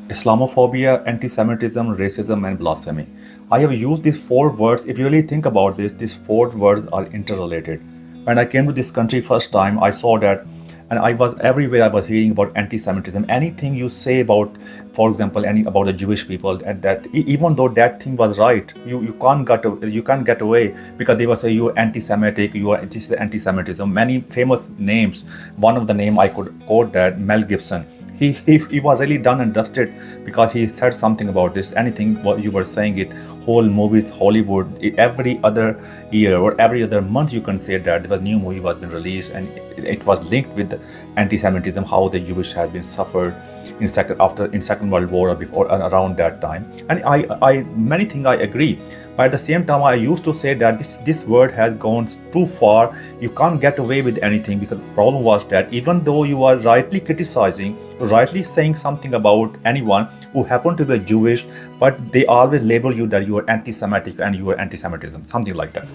Islamophobia, antisemitism, racism, and blasphemy. I have used these four words. If you really think about this, these four words are interrelated. When I came to this country first time, I saw that, and I was everywhere. I was hearing about anti-Semitism. Anything you say about, for example, any about the Jewish people, and that even though that thing was right, you can't get away because they will say you are anti-Semitic, you are this is anti-Semitism. Many famous names. One of the name I could quote that Mel Gibson. He was really done and dusted because he said something about this. Anything what you were saying it, whole movies, Hollywood, every other year or every other month you can say that there was a new movie was been released and it was linked with anti-Semitism, how the Jewish has been suffered in Second World War or before around that time. And I many things I agree. But at the same time, I used to say that this word has gone too far. You can't get away with anything because the problem was that even though you are rightly criticizing, rightly saying something about anyone who happened to be Jewish, but they always label you that you are anti-Semitic and you are anti-Semitism, something like that.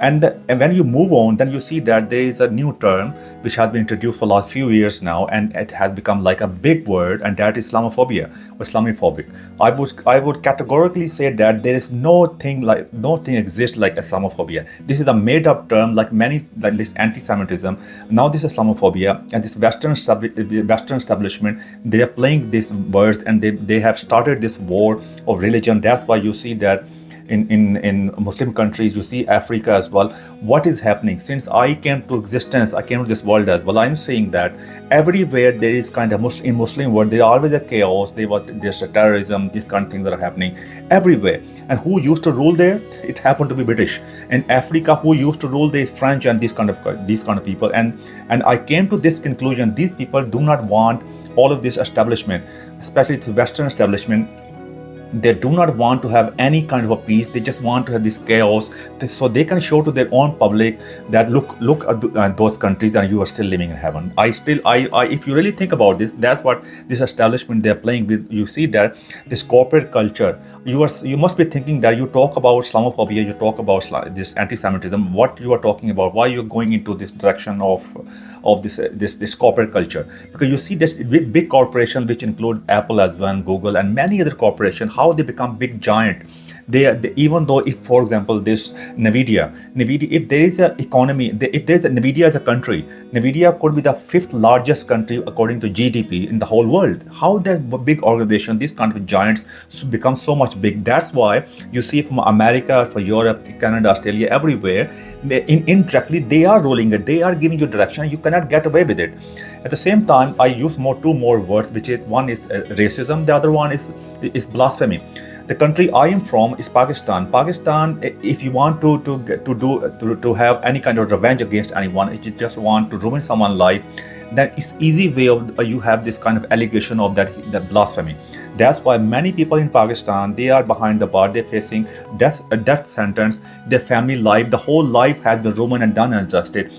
And when you move on, then you see that there is a new term which has been introduced for the last few years now, and it has become like a big word, and that is Islamophobia or Islamophobic. I would categorically say that there is nothing exists like Islamophobia. This is a made-up term, like this anti-Semitism. Now this Islamophobia and this Western establishment, they are playing these words, and they have started this war of religion. That's why you see that in Muslim countries, you see Africa as well. What is happening? Since I came to existence, I came to this world as well. I'm saying that everywhere there is kind of in Muslim world, there always a chaos. There's a terrorism, these kind of things that are happening everywhere. And who used to rule there? It happened to be British. In Africa, who used to rule there is French and these kind of people. And I came to this conclusion: these people do not want all of this establishment, especially the Western establishment. They do not want to have any kind of a peace. They just want to have this chaos, so they can show to their own public that look at those countries and you are still living in heaven. If you really think about this, that's what this establishment they're playing with. You see that this corporate culture. You must be thinking that you talk about Islamophobia, you talk about this anti-Semitism. What you are talking about? Why you're going into this direction of this corporate culture? Because you see this big corporation, which include Apple as well, Google, and many other corporations, how they become big giant. They even though, if for example this Nvidia, if there is a economy, if there is a Nvidia as a country, Nvidia could be the fifth largest country according to GDP in the whole world. How that big organization, these kind of giants, become so much big? That's why you see from America, for Europe, Canada, Australia, everywhere, indirectly they are ruling it. They are giving you direction. You cannot get away with it. At the same time, I use two more words, which is one is racism, the other one is blasphemy. The country I am from is Pakistan. Pakistan, if you want to have any kind of revenge against anyone, if you just want to ruin someone's life, then it's easy way of you have this kind of allegation of that blasphemy. That's why many people in Pakistan, they are behind the bar. They're facing a death sentence. Their family life, the whole life has been ruined and done unjusted.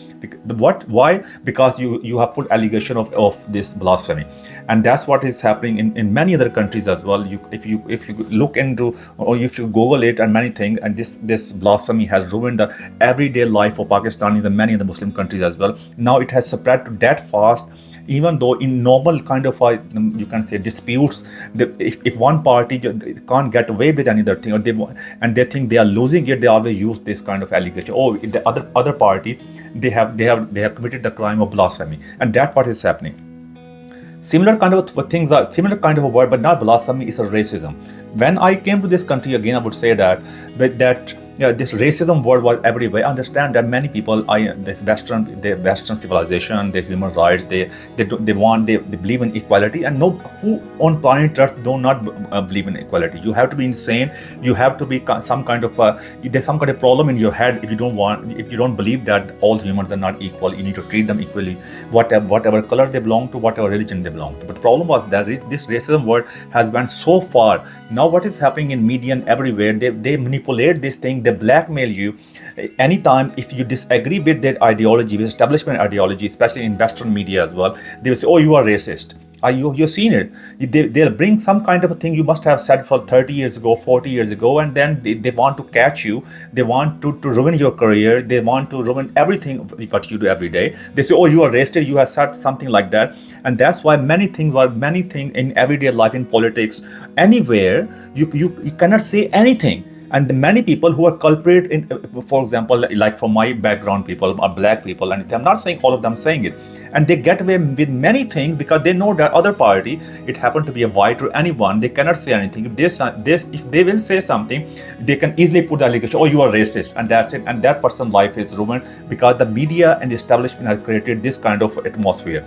Why? Because you have put allegation of this blasphemy, and that's what is happening in many other countries as well. If you look into, or if you Google it and many things, and this blasphemy has ruined the everyday life of Pakistanis and many of the Muslim countries as well. Now it has spread to that fast. Even though in normal kind of you can say disputes, if one party can't get away with any other thing, or they think they are losing it, they always use this kind of allegation. Oh, the other party, they have committed the crime of blasphemy, and that part is happening. Similar kind of things are similar kind of a word, but not blasphemy, is a racism. When I came to this country again, I would say that this racism word was everywhere. I understand that many people, the Western civilization, the human rights, they believe in equality, and no who on planet Earth do not believe in equality. You have to be insane. You have to be some kind of there's some kind of problem in your head if you don't believe that all humans are not equal. You need to treat them equally, whatever color they belong to, whatever religion they belong to. But the problem was that this racism word has went so far. Now what is happening in media and everywhere, they manipulate this thing. They blackmail you anytime if you disagree with their ideology, with establishment ideology, especially in Western media as well. They will say, oh, you are racist. You've seen it. They'll bring some kind of a thing you must have said for 30 years ago, 40 years ago, and then they want to catch you. They want to ruin your career. They want to ruin everything what you do every day. They say, oh, you are arrested, you have said something like that. And that's why many things in everyday life, in politics, anywhere, you cannot say anything. And the many people who are culprit in, for example, like from my background, people are black people, and I'm not saying all of them saying it, and they get away with many things because they know that other party, it happened to be a white or anyone, they cannot say anything. If they will say something, they can easily put the allegation, oh, you are racist, and that's it, and that person's life is ruined because the media and the establishment has created this kind of atmosphere,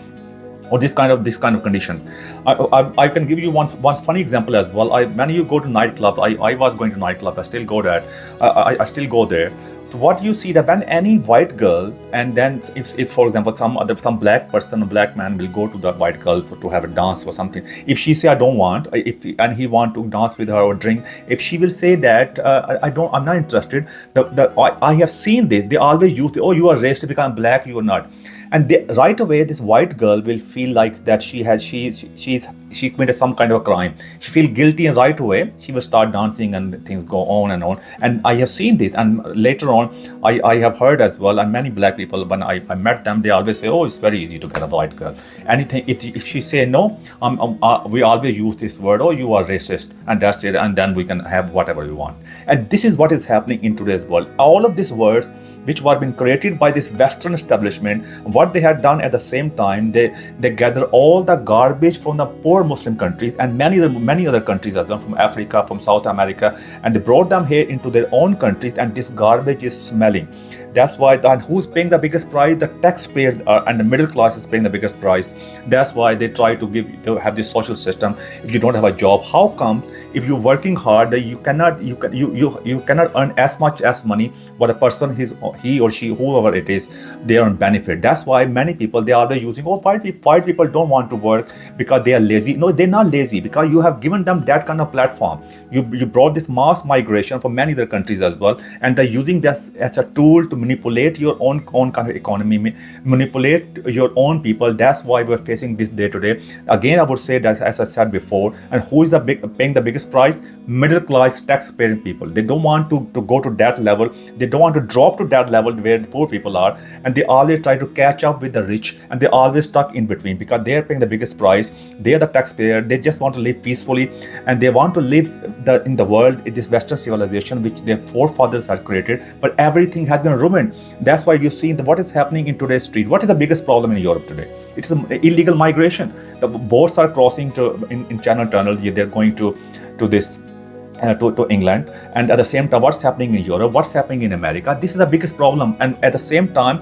or this kind of conditions. I can give you one funny example as well. When you go to nightclub, I was going to nightclub. I still go there. I still go there. So what you see that when any white girl, and then if for example some black person, a black man will go to the white girl to have a dance or something. If she say I don't want, and he want to dance with her or drink, if she will say that I'm not interested. I have seen this. They always use oh, you are racist because I'm black, you are not. And right away, this white girl will feel like that she committed some kind of a crime. She feels guilty, and right away she will start dancing, and things go on and on. And I have seen this, and later on, I have heard as well. And many black people, when I met them, they always say, "Oh, it's very easy to get a white girl." Anything if she say no, we always use this word, "Oh, you are racist," and that's it. And then we can have whatever we want. And this is what is happening in today's world. All of these words, which were being created by this Western establishment, what they had done at the same time, they gather all the garbage from the poor Muslim countries and many other countries as well, from Africa, from South America, and they brought them here into their own countries, and this garbage is smelling. That's why, and who's paying the biggest price? The taxpayers and the middle class is paying the biggest price. That's why they try to have this social system. If you don't have a job, how come if you're working hard, you cannot earn as much as money what a person he or she, whoever it is, they earn benefit. That's why many people, they are using, oh, white people don't want to work because they are lazy. No, they're not lazy, because you have given them that kind of platform. You brought this mass migration from many other countries as well, and they're using this as a tool to manipulate your own kind of economy, manipulate your own people. That's why we're facing this day to day. Again, I would say that, as I said before, and who is paying the biggest price? Middle class tax-paying people. They don't want to go to that level. They don't want to drop to that level where the poor people are, and they always try to catch up with the rich, and they always stuck in between because they are paying the biggest price. They are the taxpayer. They just want to live peacefully, and they want to live in the world, in this Western civilization which their forefathers had created. But everything has been ruined. This. That's why you see what is happening in today's street. What is the biggest problem in Europe today? It's illegal migration. The boats are crossing in Channel Tunnel. They're going to this. To England, and at the same time, what's happening in Europe, what's happening in America? This is the biggest problem. And at the same time,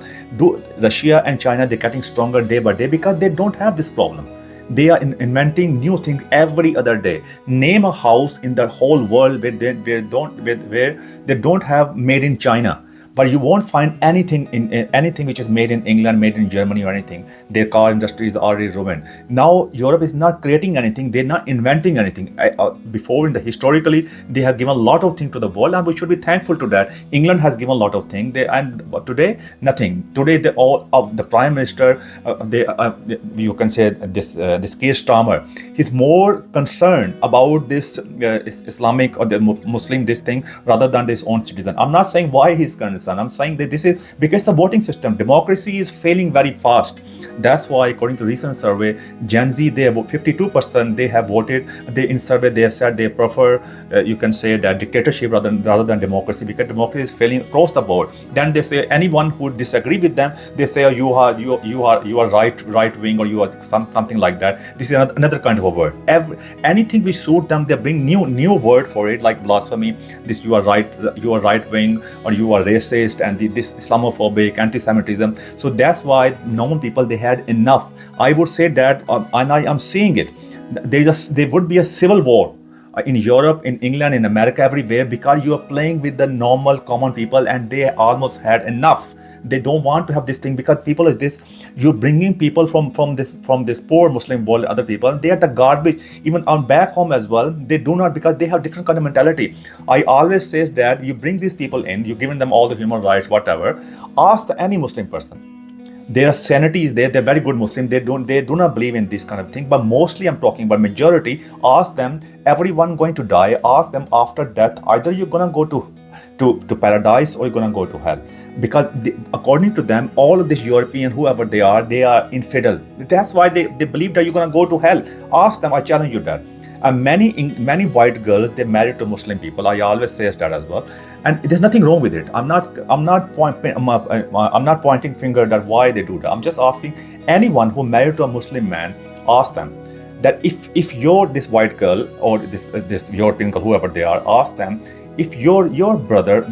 Russia and China, they're getting stronger day by day because they don't have this problem. They are inventing new things every other day. Name a house in the whole world where they don't have made in China. But you won't find anything anything which is made in England, made in Germany, or anything. Their car industry is already ruined. Now Europe is not creating anything. They're not inventing anything. Before, historically, they have given a lot of things to the world, and we should be thankful to that. England has given a lot of things, but today nothing. Today the Prime Minister, you can say this Keir Starmer, he's more concerned about this Islamic or the Muslim this thing rather than his own citizen. I'm not saying why he's concerned. I'm saying that this is because the voting system, democracy is failing very fast. That's why, according to recent survey, Gen Z, they about 52% they have voted. In survey they have said they prefer, you can say, that dictatorship rather than democracy, because democracy is failing across the board. Then they say anyone who disagree with them, they say, oh, you are right wing, or you are something like that. This is another kind of a word. Anything which suit them, they bring new word for it, like blasphemy. This you are right wing, or you are racist, and this Islamophobic, Antisemitism. So that's why normal people, they had enough. I would say that, and I am seeing it. There would be a civil war in Europe, in England, in America, everywhere, because you are playing with the normal common people, and they almost had enough. They don't want to have this thing, because people like this, you're bringing people from this poor Muslim world, other people, they are the garbage. Even on back home as well, they do not, because they have different kind of mentality. I always say that you bring these people in, you're giving them all the human rights, whatever. Ask any Muslim person. Their sanity is there. They're very good Muslim. They do not believe in this kind of thing. But mostly I'm talking about majority. Ask them, everyone going to die. Ask them after death, either you're gonna go to paradise or you're gonna go to hell. Because according to them, all of this European, whoever they are infidel. That's why they believe that you're gonna go to hell. Ask them, I challenge you that. And many white girls, they married to Muslim people. I always say that as well, and there's nothing wrong with it. I'm not pointing finger that why they do that. I'm just asking anyone who married to a Muslim man, ask them that if you're this white girl or this European girl, whoever they are, ask them if your brother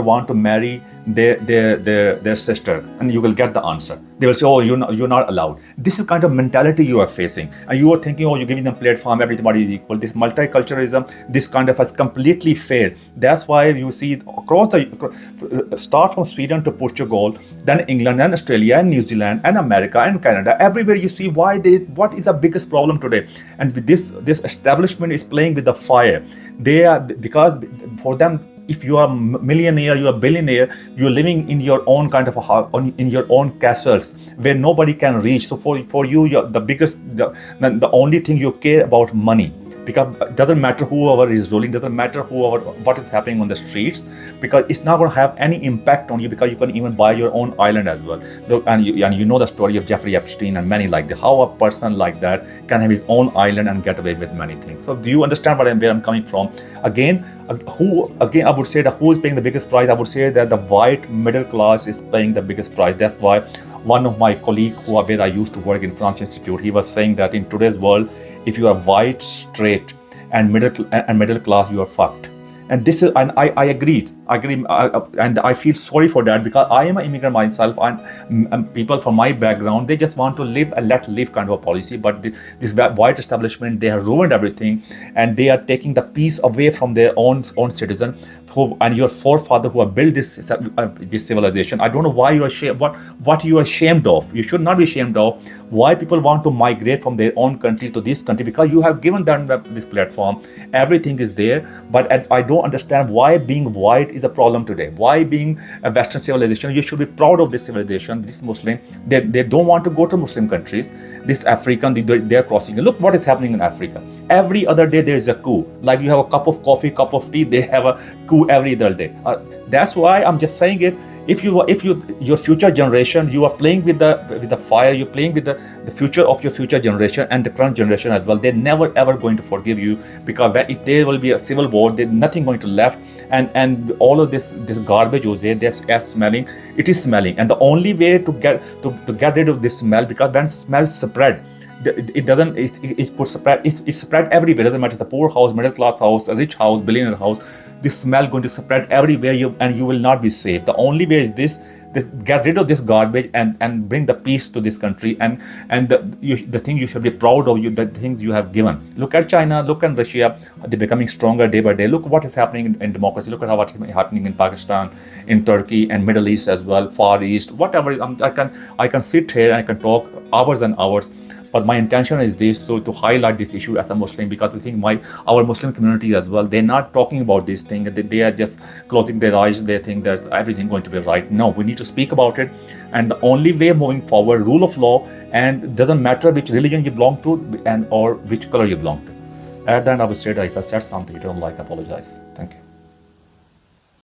want to marry their sister, and you will get the answer. They will say, oh, you're not allowed. This is kind of mentality you are facing, and you are thinking, oh, you're giving them platform, everybody is equal. This multiculturalism, this kind of has completely failed. That's why you see across start from Sweden to Portugal, then England and Australia and New Zealand and America and Canada, everywhere you see what is the biggest problem today. And this establishment is playing with the fire. Because for them, if you are a millionaire, you are a billionaire, you're living in your own kind of a house, in your own castles where nobody can reach. So for you, the only thing you care about money. Because it doesn't matter whoever is ruling, doesn't matter what is happening on the streets, because it's not going to have any impact on you, because you can even buy your own island as well. And you know the story of Jeffrey Epstein and many like that, how a person like that can have his own island and get away with many things. So do you understand where I'm coming from? Again, I would say that who is paying the biggest price? I would say that the white middle class is paying the biggest price. That's why one of my colleagues where I used to work in French Institute, he was saying that in today's world, if you are white, straight, and middle class, you are fucked. And this is, and I agree, and I feel sorry for that, because I am an immigrant myself, and people from my background, they just want to live a let live kind of a policy. But this white establishment, they have ruined everything, and they are taking the peace away from their own citizen. And your forefather who have built this civilization. I don't know why you are ashamed. What you are ashamed of? You should not be ashamed of. Why people want to migrate from their own country to this country? Because you have given them this platform. Everything is there. But I don't understand why being white is a problem today. Why being a Western civilization? You should be proud of this civilization. This Muslim, they don't want to go to Muslim countries. This African, they're crossing. Look what is happening in Africa. Every other day there is a coup. Like you have a cup of coffee, cup of tea, they have a coup every other day. That's why I'm just saying it. If your future generation, you are playing with the fire, you're playing with the future of your future generation and the current generation as well. They're never ever going to forgive you, because if there will be a civil war, there's nothing going to left, and all of this garbage was there. They're smelling. It is smelling, and the only way to get rid of this smell, because when smells spread, it's spread everywhere. It doesn't matter the poor house, middle class house, a rich house, billionaire house. This smell going to spread everywhere, and you will not be safe. The only way is this get rid of this garbage and bring the peace to this country, and the thing you should be proud of, the things you have given. Look at China, look at Russia, they're becoming stronger day by day. Look what is happening in democracy. Look at what's happening in Pakistan, in Turkey, and Middle East as well, Far East, whatever. I can sit here and I can talk hours and hours. But my intention is this, to highlight this issue as a Muslim, because I think our Muslim community as well, they're not talking about this thing. They are just closing their eyes. They think that everything going to be right. No, we need to speak about it. And the only way moving forward, rule of law, and doesn't matter which religion you belong to or which color you belong to. At the end, I would say that if I said something you don't like, apologize. Thank you.